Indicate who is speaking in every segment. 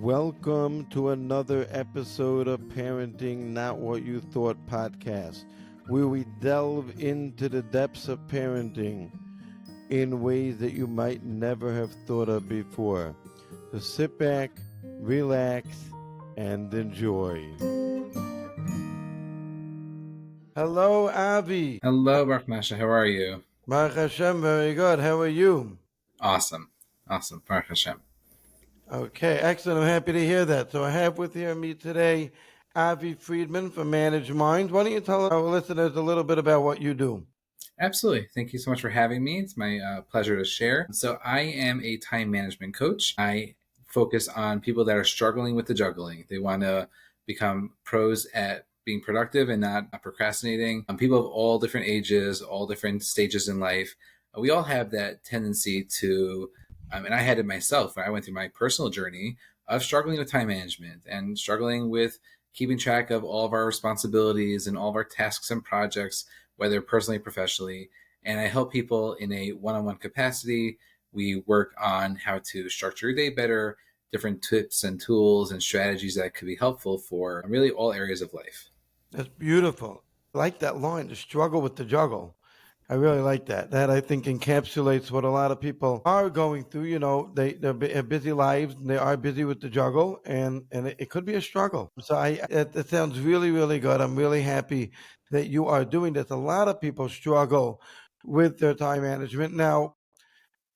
Speaker 1: Welcome to another episode of Parenting Not What You Thought podcast, where we delve into the depths of parenting in ways that you might never have thought of before. So sit back, relax, and enjoy. Hello, Avi.
Speaker 2: Hello, Baruch Masha. How are you?
Speaker 1: Baruch Hashem, very good. How are you?
Speaker 2: Awesome. Baruch Hashem.
Speaker 1: Okay, excellent. I'm happy to hear that. So I have with me today Avi Freidman from Manage Minds. Why don't you tell our listeners a little bit about what you do?
Speaker 2: Absolutely. Thank you so much for having me. It's my pleasure to share. So I am a time management coach. I focus on people that are struggling with the juggling. They want to become pros at being productive and not procrastinating. People of all different ages, all different stages in life. We all have that tendency to, and I had it myself when I went through my personal journey of struggling with time management and struggling with keeping track of all of our responsibilities and all of our tasks and projects, whether personally or professionally. And I help people in a one-on-one capacity. We work on how to structure your day better, different tips and tools and strategies that could be helpful for really all areas of life.
Speaker 1: That's beautiful. I like that line, the struggle with the juggle. I really like that. That I think encapsulates what a lot of people are going through. You know, they have busy lives and they are busy with the juggle, and it could be a struggle. So that sounds really, really good. I'm really happy that you are doing this. A lot of people struggle with their time management. Now,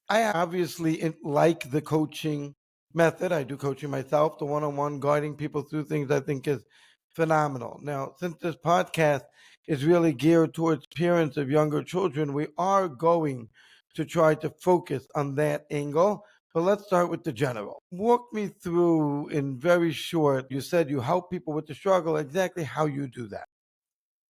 Speaker 1: I obviously like the coaching method. I do coaching myself. The one-on-one guiding people through things I think is phenomenal. Now, since this podcast is really geared towards parents of younger children, we are going to try to focus on that angle. But let's start with the general. Walk me through in very short. You said you help people with the struggle, exactly how you do that.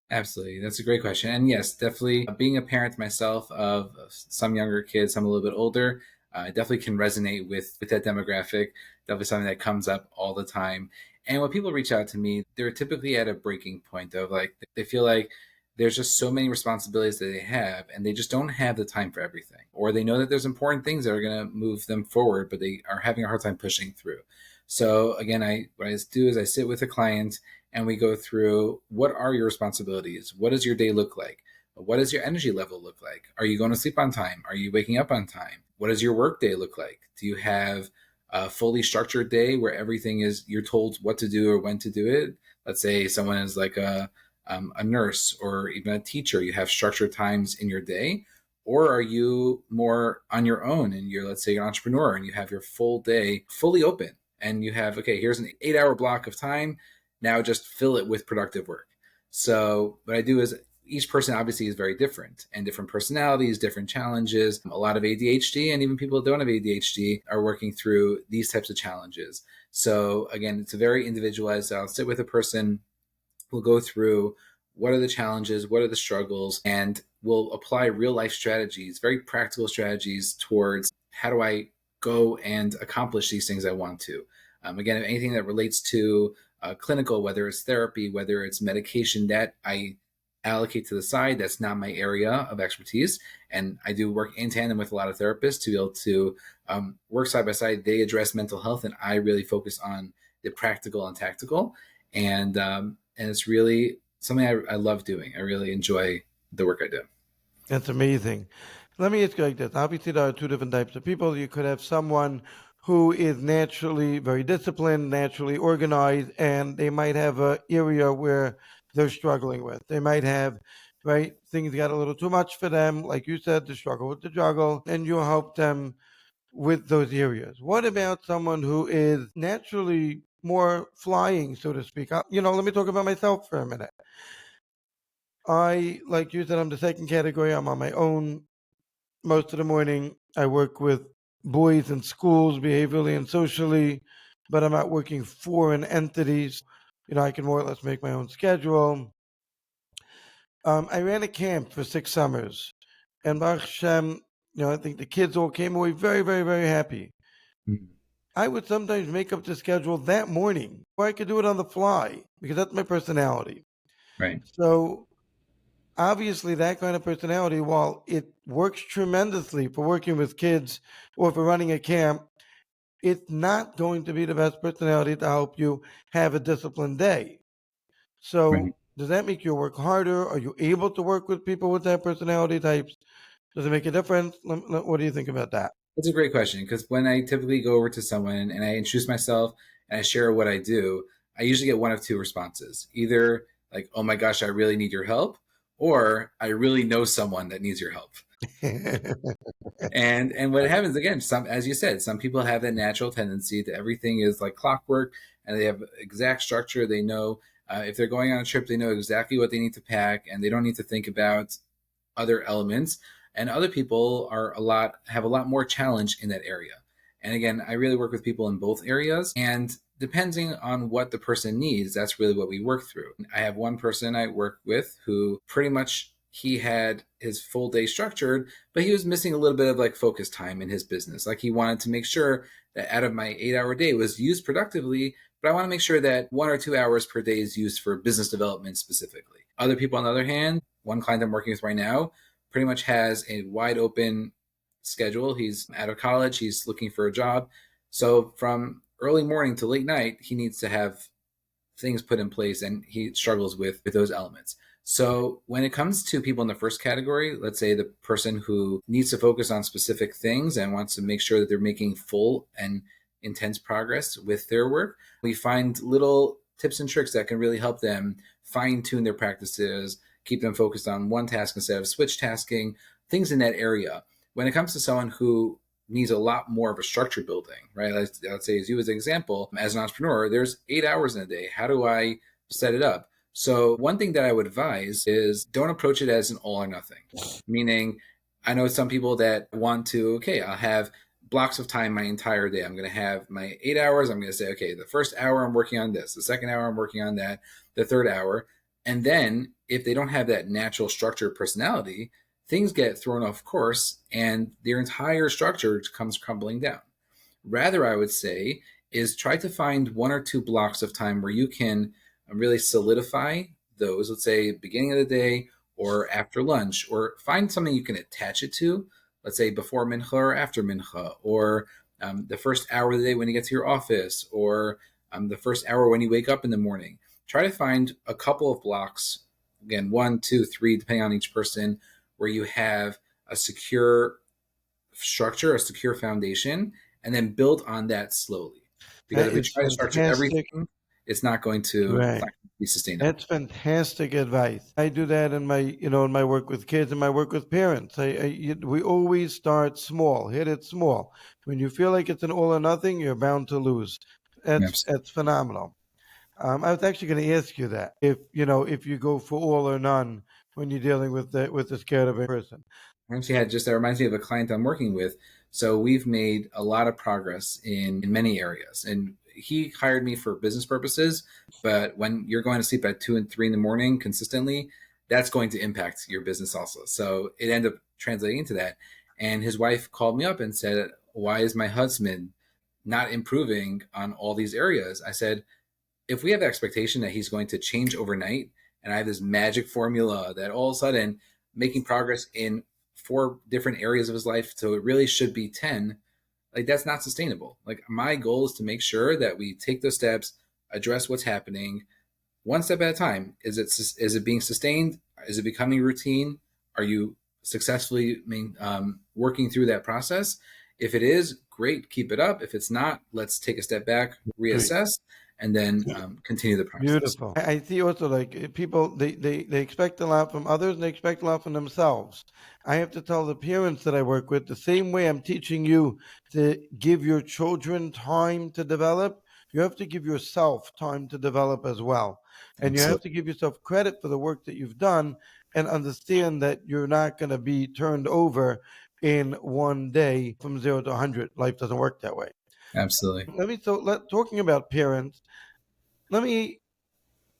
Speaker 2: Absolutely. That's a great question. And yes, definitely being a parent myself of some younger kids, some a little bit older, I definitely can resonate with that demographic. Definitely something that comes up all the time. And when people reach out to me, they're typically at a breaking point of like, they feel like there's just so many responsibilities that they have and they just don't have the time for everything. Or they know that there's important things that are going to move them forward, but they are having a hard time pushing through. So again, what I do is I sit with a client and we go through what are your responsibilities? What does your day look like? What does your energy level look like? Are you going to sleep on time? Are you waking up on time? What does your work day look like? Do you have a fully structured day where everything is you're told what to do or when to do it? Let's say someone is like a nurse or even a teacher. You have structured times in your day. Or are you more on your own and let's say you're an entrepreneur and you have your full day fully open and you have, okay, here's an 8-hour block of time. Now just fill it with productive work. So what I do is each person obviously is very different and different personalities, different challenges. A lot of ADHD and even people that don't have ADHD are working through these types of challenges. So again, it's a very individualized. I'll sit with a person, we'll go through what are the challenges, what are the struggles, and we'll apply real life strategies, very practical strategies towards how do I go and accomplish these things I want to. Again, anything that relates to clinical, whether it's therapy, whether it's medication, that I allocate to the side. That's not my area of expertise. And I do work in tandem with a lot of therapists to be able to work side by side. They address mental health, and I really focus on the practical and tactical. And it's really something I love doing. I really enjoy the work I do.
Speaker 1: That's amazing. Let me ask you like this. Obviously, there are two different types of people. You could have someone who is naturally very disciplined, naturally organized, and they might have an area where they're struggling with. They might have, right, things got a little too much for them, like you said, the struggle with the juggle, and you help them with those areas. What about someone who is naturally more flying, so to speak? Let me talk about myself for a minute. Like you said, I'm the second category. I'm on my own most of the morning. I work with boys in schools, behaviorally and socially, but I'm not working for an entity. I can more or less make my own schedule. I ran a camp for 6 summers, and Baruch Hashem, I think the kids all came away very, very, very happy.
Speaker 2: Mm-hmm.
Speaker 1: I would sometimes make up the schedule that morning, or I could do it on the fly because that's my personality.
Speaker 2: Right.
Speaker 1: So obviously that kind of personality, while it works tremendously for working with kids or for running a camp, it's not going to be the best personality to help you have a disciplined day.
Speaker 2: Right.
Speaker 1: So, does that make you work harder? Are you able to work with people with that personality types? Does it make a difference? What do you think about that?
Speaker 2: That's a great question because when I typically go over to someone and I introduce myself and I share what I do, I usually get one of two responses. Either like, "Oh my gosh, I really need your help," or "I really know someone that needs your help." And what happens again, some, as you said, some people have that natural tendency that everything is like clockwork and they have exact structure. They know if they're going on a trip, they know exactly what they need to pack and they don't need to think about other elements. And other people are a lot more challenge in that area. And again, I really work with people in both areas, and depending on what the person needs, that's really what we work through. I have one person I work with who pretty much he had his full day structured, but he was missing a little bit of like focus time in his business. Like he wanted to make sure that out of my 8 hour day was used productively, but I want to make sure that 1 or 2 hours per day is used for business development specifically. Other people, on the other hand, one client I'm working with right now pretty much has a wide open schedule. He's out of college, he's looking for a job. So from early morning to late night, he needs to have things put in place and he struggles with those elements. So when it comes to people in the first category, let's say the person who needs to focus on specific things and wants to make sure that they're making full and intense progress with their work, we find little tips and tricks that can really help them fine tune their practices, keep them focused on one task instead of switch tasking, things in that area. When it comes to someone who needs a lot more of a structure building, right? Let's say, as you as an example, as an entrepreneur, there's 8 hours in a day. How do I set it up? So one thing that I would advise is don't approach it as an all or nothing. Meaning, I know some people that want to, okay, I'll have blocks of time my entire day. I'm going to have my 8 hours. I'm going to say, okay, the first hour I'm working on this, the second hour I'm working on that, the third hour. And then if they don't have that natural structured personality, things get thrown off course and their entire structure comes crumbling down. Rather, I would say, is try to find 1 or 2 blocks of time where you can really solidify those, let's say beginning of the day or after lunch, or find something you can attach it to, let's say before mincha or after mincha, or the first hour of the day when you get to your office, or the first hour when you wake up in the morning. Try to find a couple of blocks, again, 1, 2, 3, depending on each person, where you have a secure structure, a secure foundation, and then build on that slowly. Because
Speaker 1: That
Speaker 2: if we
Speaker 1: is
Speaker 2: try to structure
Speaker 1: fantastic.
Speaker 2: everything, it's not going to
Speaker 1: Right.
Speaker 2: be sustainable.
Speaker 1: That's fantastic advice. I do that in my work with kids and my work with parents. We always start small, hit it small. When you feel like it's an all or nothing, you're bound to lose.
Speaker 2: Absolutely.
Speaker 1: That's phenomenal. I was actually going to ask you that if you go for all or none when you're dealing with this kind of a person.
Speaker 2: I actually had just that reminds me of a client I'm working with. So we've made a lot of progress in many areas. And he hired me for business purposes, but when you're going to sleep at 2 and 3 in the morning consistently, that's going to impact your business also. So it ended up translating into that. And his wife called me up and said, "Why is my husband not improving on all these areas?" I said, if we have the expectation that he's going to change overnight, and I have this magic formula that all of a sudden making progress in 4 different areas of his life, so it really should be 10, like that's not sustainable. Like my goal is to make sure that we take those steps, address what's happening, one step at a time. Is it being sustained? Is it becoming routine? Are you successfully working through that process? If it is, great, keep it up. If it's not, let's take a step back,
Speaker 1: Great.
Speaker 2: reassess, and then continue the process.
Speaker 1: Beautiful. I see also like people they expect a lot from others and they expect a lot from themselves. I have to tell the parents that I work with the same way I'm teaching you to give your children time to develop, you have to give yourself time to develop as well. And you have
Speaker 2: Absolutely.
Speaker 1: to give yourself credit for the work that you've done and understand that you're not going to be turned over in one day from 0 to 100. Life doesn't work that way.
Speaker 2: Absolutely.
Speaker 1: Talking about parents, let me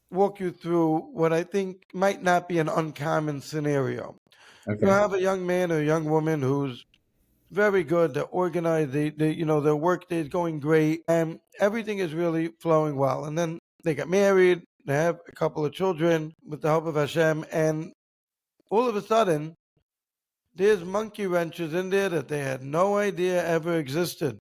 Speaker 1: walk you through what I think might not be an uncommon scenario. You
Speaker 2: Okay.
Speaker 1: have a young man or a young woman who's very good, they're organized, their work day is going great, and everything is really flowing well. And then they get married, they have a couple of children with the help of Hashem, and all of a sudden, there's monkey wrenches in there that they had no idea ever existed.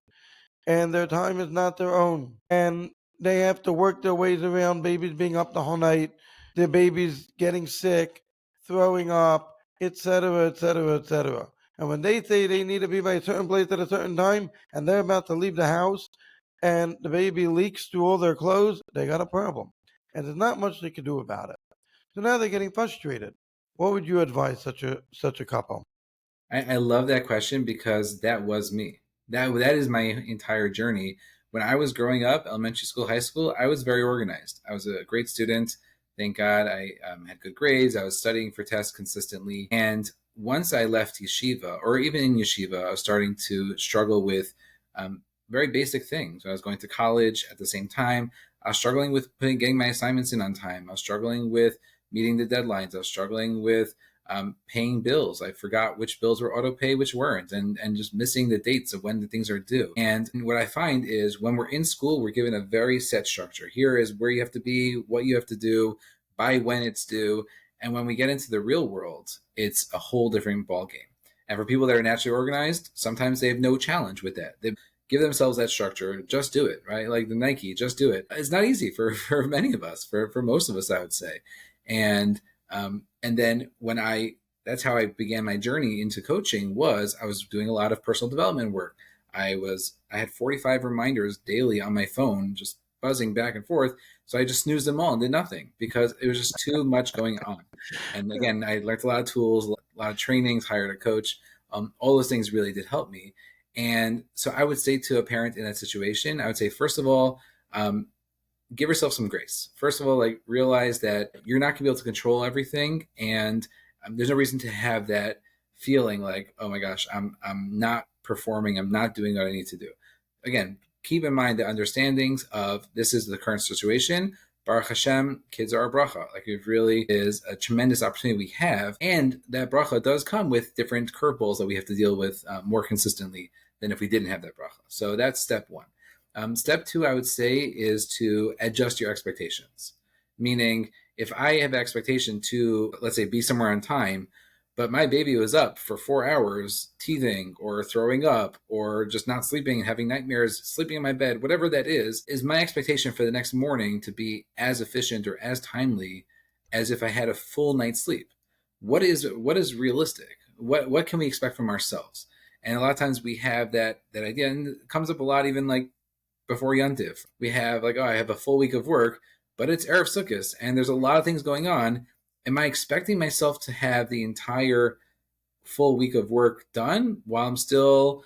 Speaker 1: and their time is not their own. And they have to work their ways around babies being up the whole night, their babies getting sick, throwing up, etc., etc., etc. And when they say they need to be by a certain place at a certain time, and they're about to leave the house, and the baby leaks through all their clothes, they got a problem. And there's not much they can do about it. So now they're getting frustrated. What would you advise such a couple?
Speaker 2: I love that question because that was me. That is my entire journey. When I was growing up, elementary school, high school, I was very organized. I was a great student. Thank God I had good grades. I was studying for tests consistently. And once I left yeshiva, or even in yeshiva, I was starting to struggle with very basic things. When I was going to college at the same time, I was struggling with getting my assignments in on time. I was struggling with meeting the deadlines. I was struggling with paying bills. I forgot which bills were auto pay, which weren't, and just missing the dates of when the things are due. And what I find is when we're in school, we're given a very set structure. Here is where you have to be, what you have to do, by when it's due. And when we get into the real world, it's a whole different ballgame. And for people that are naturally organized, sometimes they have no challenge with that. They give themselves that structure, just do it, right? Like the Nike, just do it. It's not easy for many of us, for most of us, I would say. And then that's how I began my journey into coaching. Was I was doing a lot of personal development work. I had 45 reminders daily on my phone, just buzzing back and forth. So I just snoozed them all and did nothing because it was just too much going on. And again, I learned a lot of tools, a lot of trainings, hired a coach. All those things really did help me. And so I would say to a parent in that situation, I would say, first of all, give yourself some grace. First of all, like realize that you're not gonna be able to control everything, and there's no reason to have that feeling like, oh my gosh, I'm not performing, I'm not doing what I need to do. Again, keep in mind the understandings of this is the current situation. Baruch Hashem, kids are a bracha. Like it really is a tremendous opportunity we have, and that bracha does come with different curveballs that we have to deal with more consistently than if we didn't have that bracha. So that's step one. Step two, I would say, is to adjust your expectations. Meaning, if I have expectation to, let's say, be somewhere on time, but my baby was up for 4 hours teething or throwing up or just not sleeping, having nightmares, sleeping in my bed, whatever that is my expectation for the next morning to be as efficient or as timely as if I had a full night's sleep. What is realistic? What can we expect from ourselves? And a lot of times we have that idea, and it comes up a lot even like before Yontif. We have like, oh, I have a full week of work, but it's Erev Sukkot, and there's a lot of things going on. Am I expecting myself to have the entire full week of work done while I'm still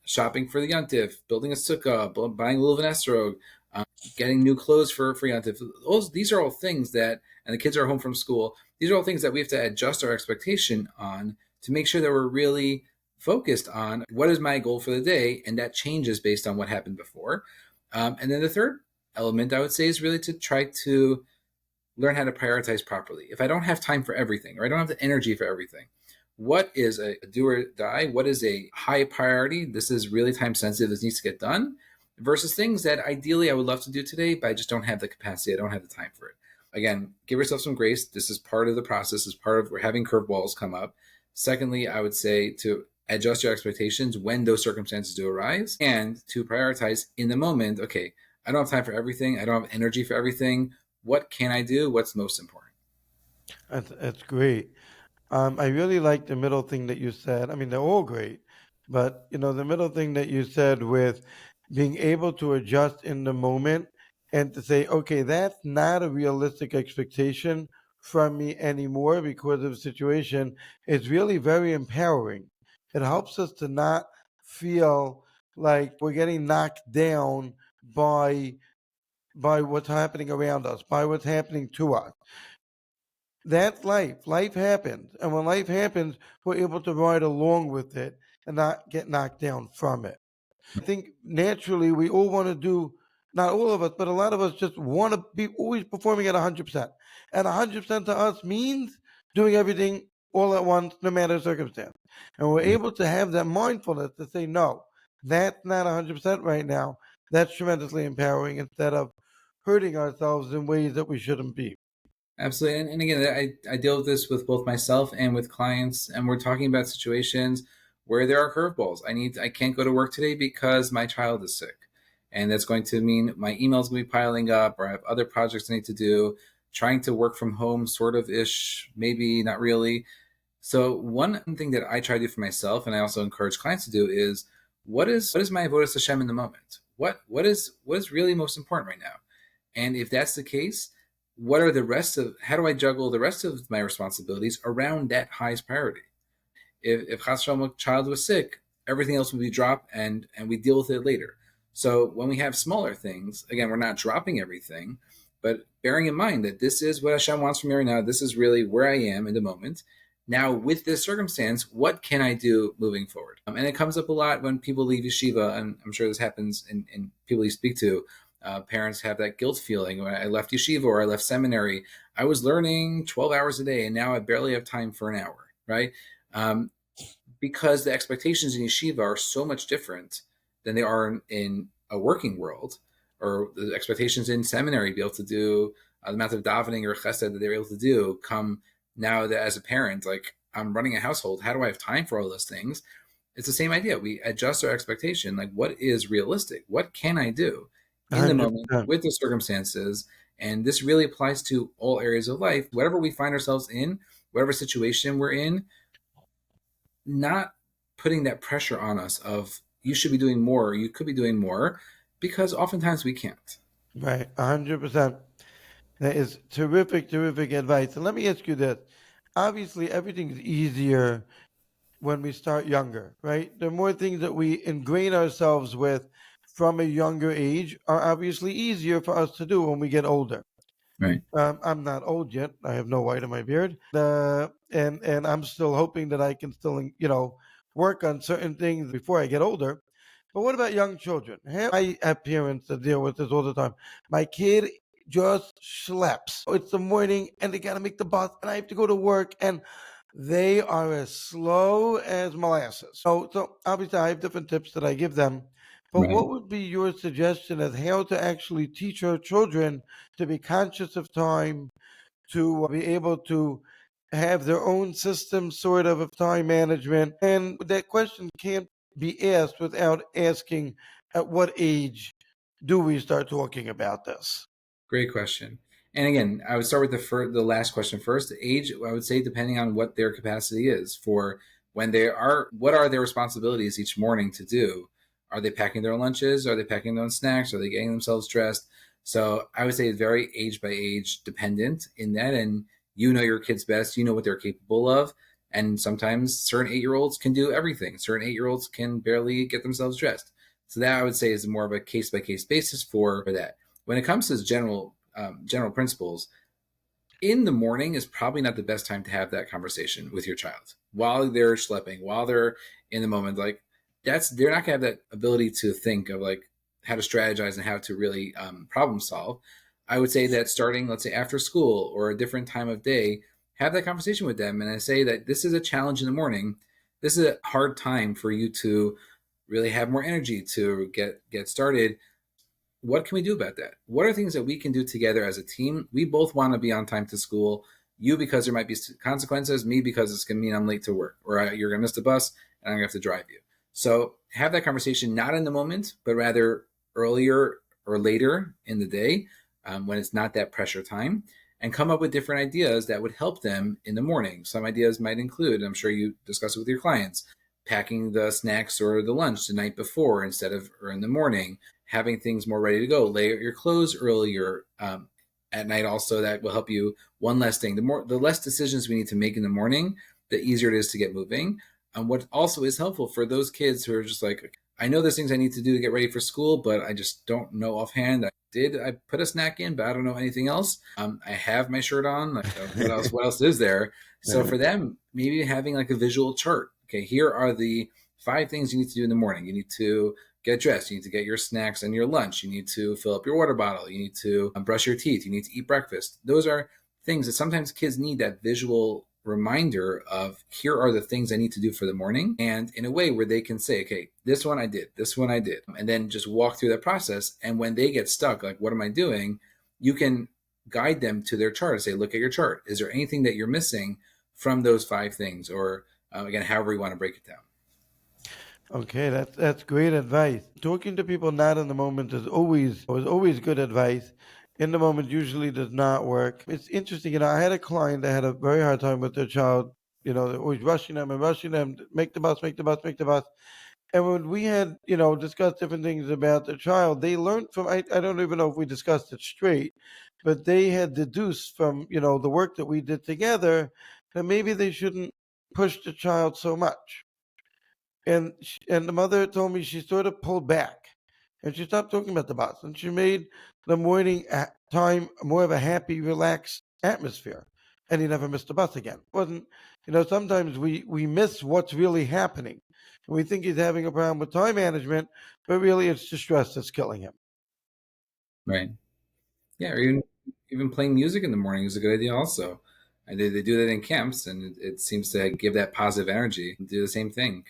Speaker 2: shopping for the Yontif, building a sukkah, buying a lulav and esrog, getting new clothes for Yontif? These are all things that, and the kids are home from school, these are all things that we have to adjust our expectation on to make sure that we're really focused on what is my goal for the day, and that changes based on what happened before. And then the third element I would say is really to try to learn how to prioritize properly. If I don't have time for everything, or I don't have the energy for everything, what is a do or die? What is a high priority? This is really time sensitive. This needs to get done versus things that ideally I would love to do today, but I just don't have the capacity. I don't have the time for it. Again, give yourself some grace. This is part of the process. It's part of we're having curveballs come up. Secondly, I would say to adjust your expectations when those circumstances do arise and to prioritize in the moment. Okay, I don't have time for everything. I don't have energy for everything. What can I do? What's most important?
Speaker 1: That's great. I really like the middle thing that you said. I mean, they're all great, but the middle thing that you said with being able to adjust in the moment and to say, okay, that's not a realistic expectation from me anymore because of the situation, is really very empowering. It helps us to not feel like we're getting knocked down by what's happening around us, by what's happening to us. That's life. Life happens. And when life happens, we're able to ride along with it and not get knocked down from it. I think naturally we all want to do, not all of us, but a lot of us just want to be always performing at 100%. And 100% to us means doing everything all at once, no matter the circumstance. And we're able to have that mindfulness to say, no, that's not 100% right now. That's tremendously empowering instead of hurting ourselves in ways that we shouldn't be.
Speaker 2: Absolutely. And again, I deal with this with both myself and with clients, and we're talking about situations where there are curveballs. I can't go to work today because my child is sick. And that's going to mean my emails will be piling up, or I have other projects I need to do, trying to work from home, sort of ish, maybe not really. So one thing that I try to do for myself, and I also encourage clients to do, is what is my avodas Hashem in the moment? What is really most important right now? And if that's the case, what are the rest of how do I juggle the rest of my responsibilities around that highest priority? If Chas Shalom, a child was sick, everything else would be dropped, and we deal with it later. So when we have smaller things, again, we're not dropping everything, but bearing in mind that this is what Hashem wants from me right now. This is really where I am in the moment. Now, with this circumstance, what can I do moving forward? And it comes up a lot when people leave yeshiva, and I'm sure this happens in people you speak to. Parents have that guilt feeling. When I left yeshiva or I left seminary, I was learning 12 hours a day, and now I barely have time for an hour, right? Um, because the expectations in yeshiva are so much different than they are in a working world, or the expectations in seminary to be able to do the amount of davening or chesed that they're able to do come now that as a parent, like I'm running a household, how do I have time for all those things? It's the same idea. We adjust our expectation. Like, what is realistic? What can I do in the moment
Speaker 1: 100%.
Speaker 2: with the circumstances? And this really applies to all areas of life. Whatever we find ourselves in, whatever situation we're in, not putting that pressure on us of you should be doing more, you could be doing more, because oftentimes we can't.
Speaker 1: Right. 100%. That is terrific, terrific advice. And let me ask you this. Obviously, everything's easier when we start younger, right? The more things that we ingrain ourselves with from a younger age are obviously easier for us to do when we get older.
Speaker 2: Right.
Speaker 1: I'm not old yet. I have no white in my beard, and I'm still hoping that I can still, work on certain things before I get older. But what about young children? I have parents that deal with this all the time. My kid just schleps. It's the morning, and they got to make the bus, and I have to go to work, and they are as slow as molasses. So obviously, I have different tips that I give them. But
Speaker 2: Right.
Speaker 1: what would be your suggestion as how to actually teach our children to be conscious of time, to be able to have their own system sort of time management? And that question can't be asked without asking at what age do we start talking about this?
Speaker 2: Great question. And again, I would start with the last question first. The age, I would say, depending on what their capacity is for when they are, what are their responsibilities each morning to do? Are they packing their lunches? Are they packing their own snacks? Are they getting themselves dressed? So I would say it's very age by age dependent in that. And you know your kids best, you know what they're capable of. And sometimes certain 8-year-olds can do everything. Certain 8-year-olds can barely get themselves dressed. So that I would say is more of a case by case basis for that. When it comes to general principles, in the morning is probably not the best time to have that conversation with your child while they're schlepping, while they're in the moment. Like they're not gonna have that ability to think of like how to strategize and how to really problem solve. I would say that starting, let's say after school or a different time of day, have that conversation with them. And I say that this is a challenge in the morning. This is a hard time for you to really have more energy to get started. What can we do about that? What are things that we can do together as a team? We both want to be on time to school. You because there might be consequences, me because it's going to mean I'm late to work, or you're going to miss the bus and I'm going to have to drive you. So have that conversation not in the moment, but rather earlier or later in the day when it's not that pressure time, and come up with different ideas that would help them in the morning. Some ideas might include, I'm sure you discuss it with your clients, packing the snacks or the lunch the night before instead of or in the morning, having things more ready to go, lay out your clothes earlier at night. Also, that will help you. One less thing, the less decisions we need to make in the morning, the easier it is to get moving. And what also is helpful for those kids who are just like, I know there's things I need to do to get ready for school, but I just don't know offhand. I put a snack in, but I don't know anything else. I have my shirt on. Like, what else? What else is there? So for them, maybe having like a visual chart. Okay, here are the 5 things you need to do in the morning. You need to get dressed. You need to get your snacks and your lunch. You need to fill up your water bottle. You need to brush your teeth. You need to eat breakfast. Those are things that sometimes kids need, that visual reminder of here are the things I need to do for the morning, and in a way where they can say, okay, this one I did, this one I did, and then just walk through that process. And when they get stuck, like, what am I doing? You can guide them to their chart and say, look at your chart. Is there anything that you're missing from those 5 things? Or again, however you want to break it down.
Speaker 1: Okay, that's great advice. Talking to people not in the moment is always good advice. In the moment usually does not work. It's interesting, I had a client that had a very hard time with their child. They're always rushing them and rushing them. Make the bus, make the bus, make the bus. And when we had, discussed different things about the child, they learned from, I don't even know if we discussed it straight, but they had deduced from, the work that we did together that maybe they shouldn't push the child so much. And the mother told me she sort of pulled back and she stopped talking about the bus and she made the morning time more of a happy, relaxed atmosphere. And he never missed the bus again. Wasn't sometimes we miss what's really happening. And we think he's having a problem with time management, but really it's just stress that's killing him.
Speaker 2: Right. Yeah, or even playing music in the morning is a good idea also. And they do that in camps, and it seems to give that positive energy. Do the same thing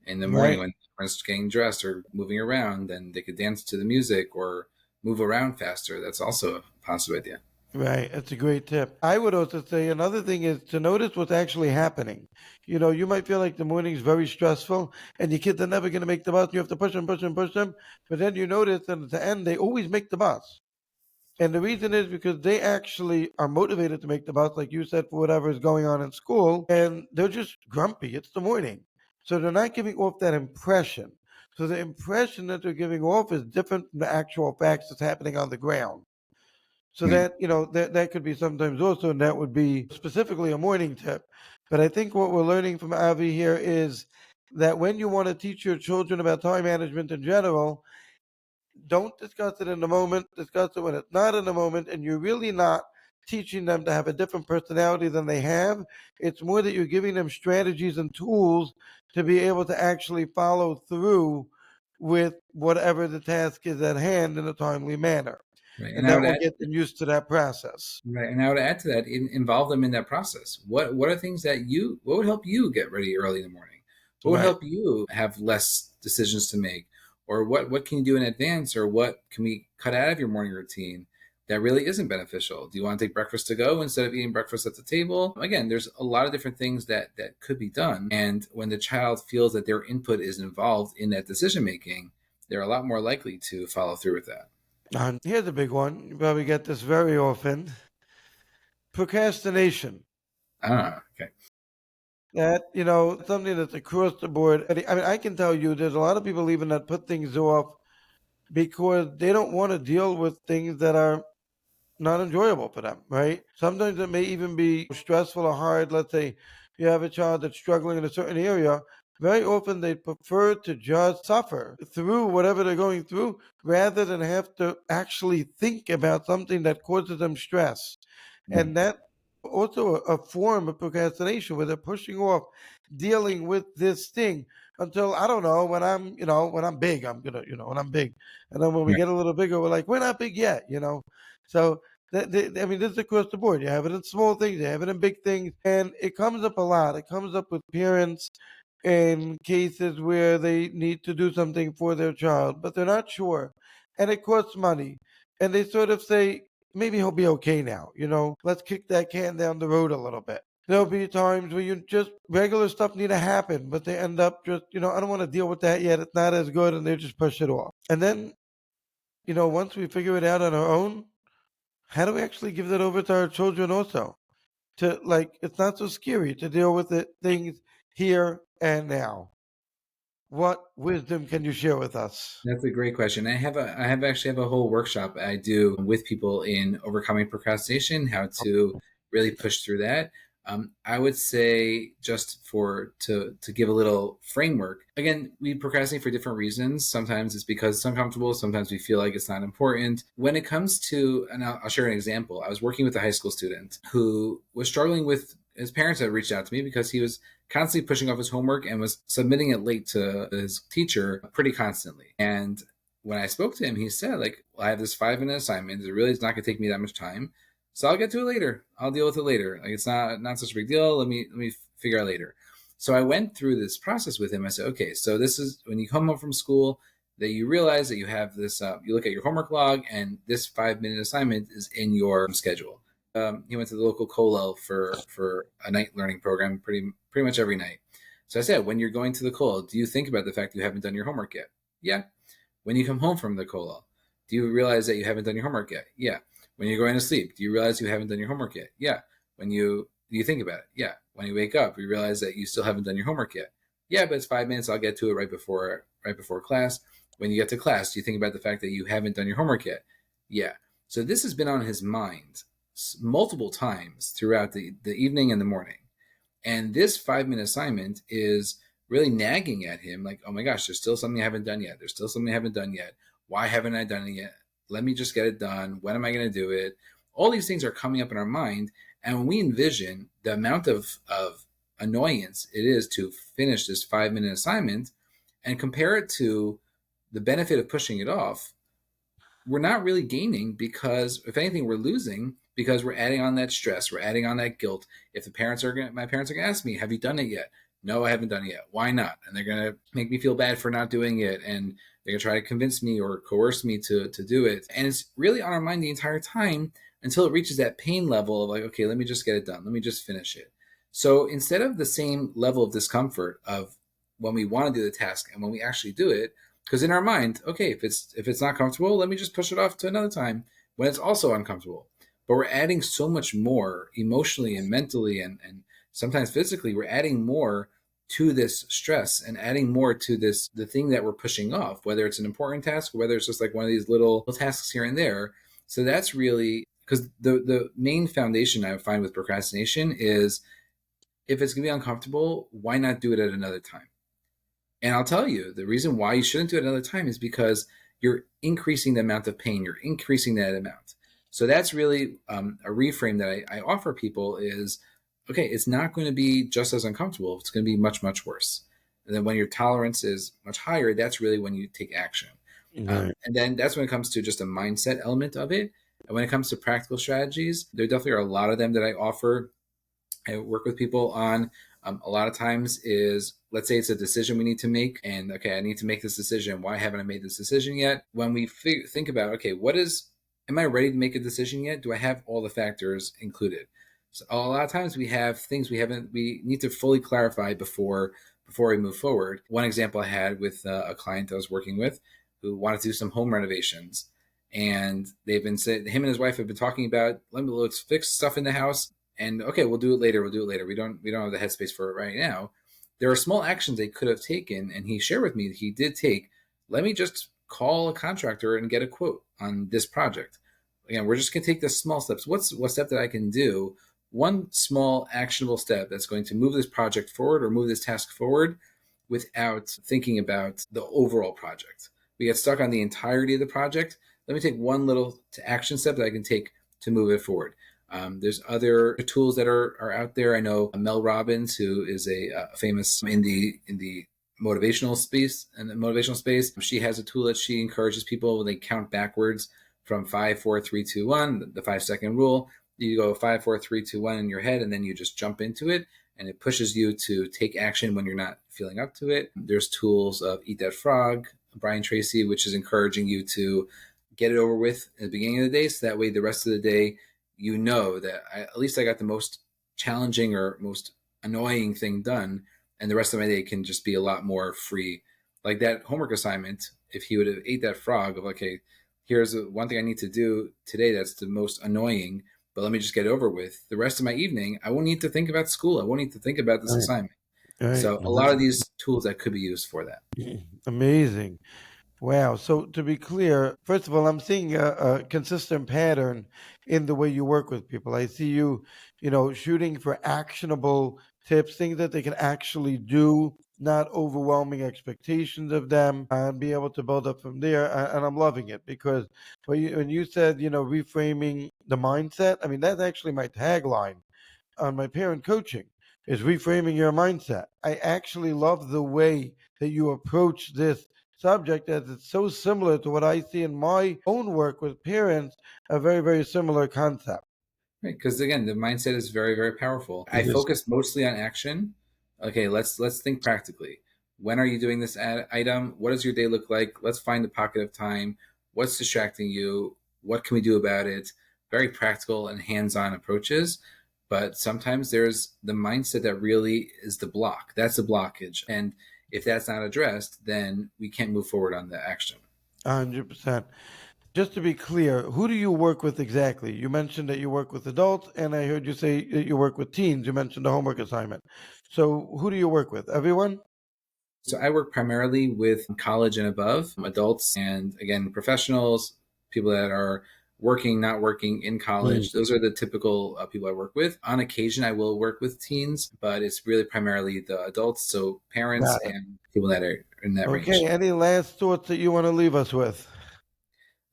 Speaker 2: in the morning
Speaker 1: Right.
Speaker 2: when everyone's getting dressed or moving around, then they could dance to the music or move around faster. That's also a positive idea.
Speaker 1: Right, that's a great tip. I would also say another thing is to notice what's actually happening. You might feel like the morning's very stressful and your kids are never going to make the bus. You have to push them, push them, push them. But then you notice that at the end, they always make the bus. And the reason is because they actually are motivated to make the bus, like you said, for whatever is going on in school. And they're just grumpy. It's the morning. So they're not giving off that impression. So the impression that they're giving off is different from the actual facts that's happening on the ground. So
Speaker 2: Right.
Speaker 1: that could be sometimes also, and that would be specifically a morning tip. But I think what we're learning from Avi here is that when you want to teach your children about time management in general, don't discuss it in the moment. Discuss it when it's not in the moment, and you're really not teaching them to have a different personality than they have. It's more that you're giving them strategies and tools to be able to actually follow through with whatever the task is at hand in a timely manner,
Speaker 2: Right. And
Speaker 1: and
Speaker 2: I
Speaker 1: that
Speaker 2: would
Speaker 1: will
Speaker 2: add
Speaker 1: get them used to that process.
Speaker 2: right. And I would add to that, involve them in that process. What are things that what would help you get ready early in the morning? What would
Speaker 1: Right.
Speaker 2: help you have less decisions to make? Or what can you do in advance, or what can we cut out of your morning routine that really isn't beneficial? Do you want to take breakfast to go instead of eating breakfast at the table? Again, there's a lot of different things that could be done. And when the child feels that their input is involved in that decision making, they're a lot more likely to follow through with that.
Speaker 1: Here's a big one. You probably get this very often. Procrastination.
Speaker 2: Ah, okay.
Speaker 1: That, something that's across the board. I mean, I can tell you there's a lot of people even that put things off because they don't want to deal with things that are not enjoyable for them, right? Sometimes it may even be stressful or hard. Let's say you have a child that's struggling in a certain area. Very often they prefer to just suffer through whatever they're going through rather than have to actually think about something that causes them stress.
Speaker 2: Right.
Speaker 1: And that also a form of procrastination where they're pushing off dealing with this thing until I don't know when I'm big I'm gonna when I'm big, and then when we
Speaker 2: Right.
Speaker 1: get a little bigger we're like we're not big yet. So I mean, this is across the board. You have it in small things, you have it in big things, and it comes up a lot. It comes up with parents in cases where they need to do something for their child, but they're not sure, and it costs money, and they sort of say, maybe he'll be okay now. Let's kick that can down the road a little bit. There'll be times where you just regular stuff need to happen, but they end up just, I don't want to deal with that yet. It's not as good, and they just push it off. And then, once we figure it out on our own, how do we actually give that over to our children also? To like, it's not so scary to deal with it, things here and now. What wisdom can you share with us?
Speaker 2: That's a great question. I have actually have a whole workshop I do with people in overcoming procrastination, how to really push through that. I would say just to give a little framework. Again, we procrastinate for different reasons. Sometimes it's because it's uncomfortable. Sometimes we feel like it's not important. When it comes to, and I'll share an example. I was working with a high school student who was struggling with his parents had reached out to me because he was constantly pushing off his homework and was submitting it late to his teacher pretty constantly. And when I spoke to him, he said, like, well, I have this 5 minute assignment. It really is not going to take me that much time. So I'll get to it later. I'll deal with it later. Like, it's not such a big deal. Let me figure out later. So I went through this process with him. I said, okay, so this is when you come home from school that you realize that you have this, you look at your homework log and this 5 minute assignment is in your schedule. He went to the local kollel for a night learning program pretty much every night. So I said, when you're going to the kollel, do you think about the fact that you haven't done your homework yet? Yeah. When you come home from the kollel, do you realize that you haven't done your homework yet? Yeah. When you're going to sleep, do you realize you haven't done your homework yet? Yeah. When you think about it? Yeah. When you wake up, you realize that you still haven't done your homework yet? Yeah, but it's 5 minutes. I'll get to it right before class. When you get to class, do you think about the fact that you haven't done your homework yet? Yeah. So this has been on his mind multiple times throughout the evening and the morning. And this 5 minute assignment is really nagging at him like, oh my gosh, there's still something I haven't done yet. There's still something I haven't done yet. Why haven't I done it yet? Let me just get it done. When am I going to do it? All these things are coming up in our mind. And when we envision the amount of annoyance it is to finish this 5 minute assignment and compare it to the benefit of pushing it off, we're not really gaining, because if anything, we're losing, because we're adding on that stress, we're adding on that guilt. If my parents are going to ask me, have you done it yet? No, I haven't done it yet. Why not? And they're going to make me feel bad for not doing it. And they're going to try to convince me or coerce me to do it. And it's really on our mind the entire time until it reaches that pain level of like, okay, let me just get it done. Let me just finish it. So instead of the same level of discomfort of when we want to do the task and when we actually do it, because in our mind, okay, if it's not comfortable, let me just push it off to another time when it's also uncomfortable. But we're adding so much more emotionally and mentally and sometimes physically. We're adding more to this stress and adding more to the thing that we're pushing off, whether it's an important task or whether it's just like one of these little tasks here and there. So that's really because the main foundation I find with procrastination is, if it's going to be uncomfortable, why not do it at another time? And I'll tell you, the reason why you shouldn't do it another time is because you're increasing the amount of pain. You're increasing that amount. So that's really a reframe that I offer people is, okay, it's not going to be just as uncomfortable. It's going to be much, much worse. And then when your tolerance is much higher, that's really when you take action.
Speaker 1: Right.
Speaker 2: And then that's when it comes to just a mindset element of it. And when it comes to practical strategies, there definitely are a lot of them that I offer. I work with people on a lot of times is, let's say it's a decision we need to make, and okay, I need to make this decision. Why haven't I made this decision yet? When we think about, okay, am I ready to make a decision yet? Do I have all the factors included? So a lot of times we have things we need to fully clarify before we move forward. One example I had with a client I was working with who wanted to do some home renovations, and him and his wife have been talking about, let's fix stuff in the house. And okay, we'll do it later. We don't have the headspace for it right now. There are small actions they could have taken, and he shared with me that he did take. Let me just call a contractor and get a quote on this project. Again, we're just going to take the small steps. What step that I can do? One small actionable step that's going to move this project forward or move this task forward without thinking about the overall project. We get stuck on the entirety of the project. Let me take one little action step that I can take to move it forward. There's other tools that are out there. I know Mel Robbins, who is a famous in the motivational space. She has a tool that she encourages people when they count backwards from 5, 4, 3, 2, 1, the 5-second rule. You go 5, 4, 3, 2, 1 in your head, and then you just jump into it, and it pushes you to take action when you're not feeling up to it. There's tools of Eat That Frog, Brian Tracy, which is encouraging you to get it over with at the beginning of the day, so that way the rest of the day you know that at least I got the most challenging or most annoying thing done, and the rest of my day can just be a lot more free. Like that homework assignment, if he would have ate that frog of, okay, here's one thing I need to do today that's the most annoying, but let me just get it over with. The rest of my evening, I won't need to think about school. I won't need to think about this
Speaker 1: Right.
Speaker 2: assignment.
Speaker 1: Right.
Speaker 2: So a lot of these tools that could be used for that.
Speaker 1: Amazing. Wow. So to be clear, first of all, I'm seeing a consistent pattern in the way you work with people. I see you, shooting for actionable tips, things that they can actually do, not overwhelming expectations of them, and be able to build up from there. And I'm loving it because when you said, reframing the mindset, I mean, that's actually my tagline on my parent coaching is reframing your mindset. I actually love the way that you approach this subject as it's so similar to what I see in my own work with parents, a very, very similar concept.
Speaker 2: Right, because again, the mindset is very, very powerful. I
Speaker 1: It is.
Speaker 2: focus mostly on action. Okay, let's think practically. When are you doing this item? What does your day look like? Let's find a pocket of time. What's distracting you? What can we do about it? Very practical and hands-on approaches. But sometimes there's the mindset that really is the block. That's the blockage. And if that's not addressed, then we can't move forward on the action.
Speaker 1: 100%. Just to be clear, who do you work with exactly? You mentioned that you work with adults, and I heard you say that you work with teens. You mentioned the homework assignment. So, who do you work with? Everyone?
Speaker 2: So I work primarily with college and above adults, and again, professionals, people that are working, not working in
Speaker 1: Mm,
Speaker 2: college. Those are the typical people I work with. On occasion, I will work with teens, but it's really primarily the adults, so parents
Speaker 1: got it.
Speaker 2: and people that are in that
Speaker 1: Okay.
Speaker 2: range.
Speaker 1: Any last thoughts that you want to leave us with?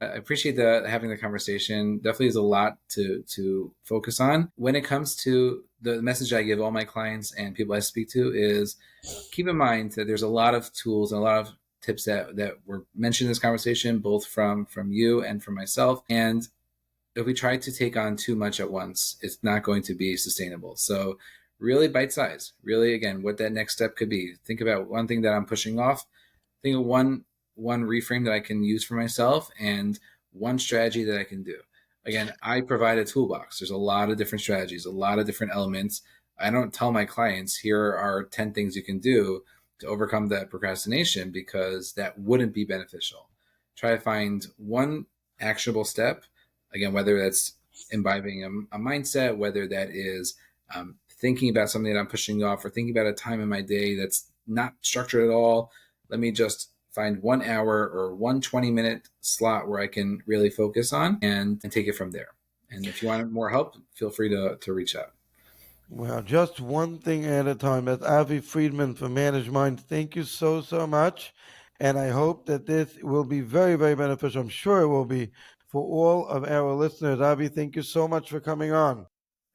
Speaker 2: I appreciate having the conversation. Definitely is a lot to focus on. When it comes to the message I give all my clients and people I speak to is keep in mind that there's a lot of tools and a lot of tips that were mentioned in this conversation, both from you and from myself. And if we try to take on too much at once, it's not going to be sustainable. So really bite size, really again, what that next step could be. Think about one thing that I'm pushing off. Think of one reframe that I can use for myself and one strategy that I can do. Again, I provide a toolbox. There's a lot of different strategies, a lot of different elements. I don't tell my clients, here are 10 things you can do to overcome that procrastination, because that wouldn't be beneficial. Try to find one actionable step. Again, whether that's imbibing a mindset, whether that is thinking about something that I'm pushing off, or thinking about a time in my day that's not structured at all. Let me just find 1 hour or 1 20-minute slot where I can really focus on and take it from there. And if you want more help, feel free to reach out.
Speaker 1: Well, just one thing at a time. That's Avi Freidman from Manage Mind. Thank you so, so much. And I hope that this will be very, very beneficial. I'm sure it will be for all of our listeners. Avi, thank you so much for coming on.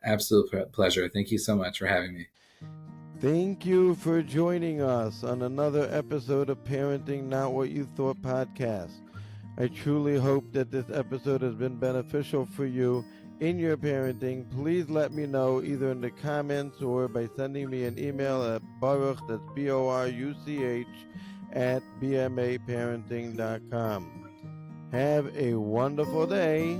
Speaker 2: Absolute pleasure. Thank you so much for having me.
Speaker 1: Thank you for joining us on another episode of Parenting Not What You Thought podcast. I truly hope that this episode has been beneficial for you in your parenting. Please let me know either in the comments or by sending me an email at Baruch, that's BORUCH, at bmaparenting.com. Have a wonderful day.